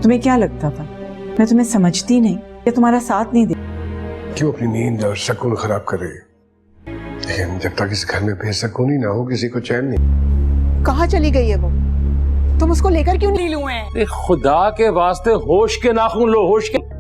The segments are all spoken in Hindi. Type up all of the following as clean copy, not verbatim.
तुम्हें क्या लगता था मैं तुम्हें समझती नहीं या तुम्हारा साथ नहीं दे? क्यों अपनी नींद और सुकून खराब कर रही है? लेकिन जब तक इस घर में बेसुकूनी ना हो किसी को चैन नहीं। कहाँ चली गई है वो? तुम उसको लेकर क्यों नहीं हुए हैं? खुदा के वास्ते होश के नाखून लो, होश के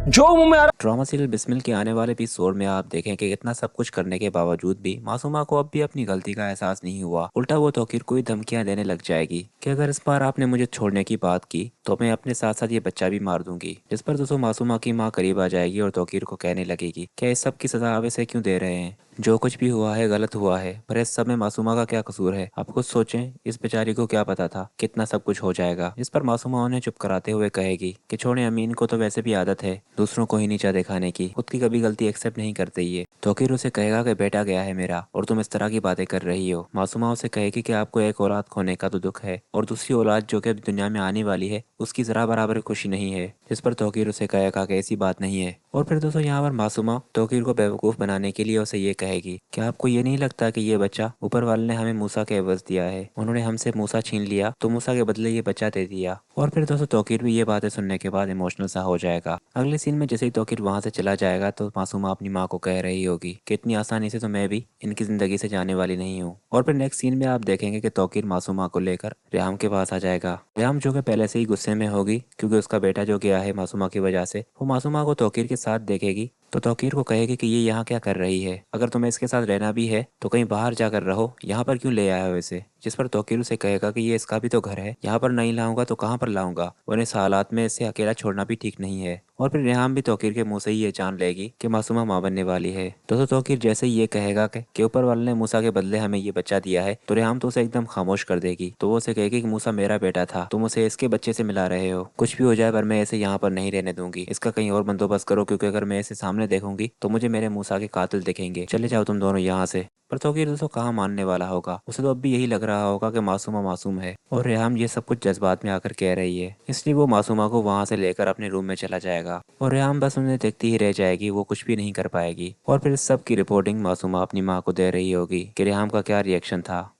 जो मुंह में आ रहा। ड्रामा सीरियल बिस्मिल के आने वाले एपिसोड में आप देखें कि इतना सब कुछ करने के बावजूद भी मासूमा को अब भी अपनी गलती का एहसास नहीं हुआ। उल्टा वो तौकीर को ही धमकियां देने लग जाएगी कि अगर इस बार आपने मुझे छोड़ने की बात की तो मैं अपने साथ साथ ये बच्चा भी मार दूंगी। जिस पर दोस्तों मासूमा की माँ करीब आ जाएगी और तौकीर को कहने लगेगी क्या इस सब की सजा आप इसे क्यों दे रहे हैं? जो कुछ भी हुआ है गलत हुआ है, पर इस सब में मासूमा का क्या कसूर है? आप खुद सोचें, इस बेचारी को क्या पता था कितना सब कुछ हो जाएगा। जिस पर मासूमा उन्हें चुप कराते हुए कहेगी कि छोड़े, अमीन को तो वैसे भी आदत है दूसरों को ही नीचा दिखाने की, खुद की कभी गलती एक्सेप्ट नहीं करते ये। तौकीर उसे कहेगा कि बेटा गया है मेरा और तुम इस तरह की बातें कर रही हो। मासूमा उसे कहेगी कि आपको एक औलाद खोने का तो दुख है और दूसरी औलाद जो कि दुनिया में आने वाली है उसकी जरा बराबर खुशी नहीं है। जिस पर तौकीर उसे कहेगा कि ऐसी बात नहीं है। और फिर दोस्तों यहाँ पर मासूमा तौकीर को बेवकूफ़ बनाने के लिए उसे ये कहेगी कि आपको ये नहीं लगता कि ये बच्चा ऊपर वाले ने हमें मूसा के एवज दिया है, उन्होंने हमसे मूसा छीन लिया तो मूसा के बदले ये बच्चा दे दिया। और फिर दोस्तों तौकीर भी ये बातें सुनने के बाद इमोशनल सा हो जाएगा। अगले सीन में जैसे ही तौकीर वहाँ से चला जाएगा तो मासूमा अपनी माँ को कह रही होगी कि इतनी आसानी से तो मैं भी इनकी ज़िंदगी से जाने वाली नहीं हूँ। और फिर नेक्स्ट सीन में आप देखेंगे कि तौकीर मासूमा को लेकर रेहाम के पास आ जाएगा। रेहाम जो कि पहले से ही गुस्से में होगी क्योंकि उसका बेटा जो गया है मासूमा की वजह से, वो मासूमा को तौकीर के साथ देखेगी तो तौकीर को कहेगी कि ये यहाँ क्या कर रही है, अगर तुम्हें इसके साथ रहना भी है तो कहीं बाहर जाकर रहो, यहाँ पर क्यों ले आया हो इसे? जिस पर तौकीर उसे कहेगा कि ये इसका भी तो घर है, यहाँ पर नहीं लाऊंगा तो कहाँ पर लाऊंगा, और इस हालात में इसे अकेला छोड़ना भी ठीक नहीं है। और फिर रेहाम भी तौकीर के मुंह से ही ये जान लेगी कि मासूमा माँ बनने वाली है। दोस्तों तौकीर जैसे ही ये कहेगा कि ऊपर वाले ने मूसा के बदले हमें ये बच्चा दिया है तो रेहाम तो उसे एकदम खामोश कर देगी। तो वो उसे कहेगी कि मूसा मेरा बेटा था, तुम उसे इसके बच्चे से मिला रहे हो, कुछ भी हो जाए पर मैं इसे यहाँ पर नहीं रहने दूंगी, इसका कहीं और बंदोबस्त करो क्योंकि अगर मैं इसे सामने देखूंगी तो मुझे मेरे मूसा के कातिल दिखेंगे, चले जाओ तुम दोनों यहाँ से। पर तौकीर दोस्तों कहाँ मानने वाला होगा, उसे तो अब भी यही लग रहा होगा कि मासूमा मासूम है और रेहाम ये सब कुछ जज्बात में आकर कह रही है, इसलिए वो मासूमा को वहाँ से लेकर अपने रूम में चला जाएगा और रेहाम बस उन्हें देखती ही रह जाएगी, वो कुछ भी नहीं कर पाएगी। और फिर इस सब की रिपोर्टिंग मासूमा अपनी माँ को दे रही होगी कि रेहाम का क्या रिएक्शन था।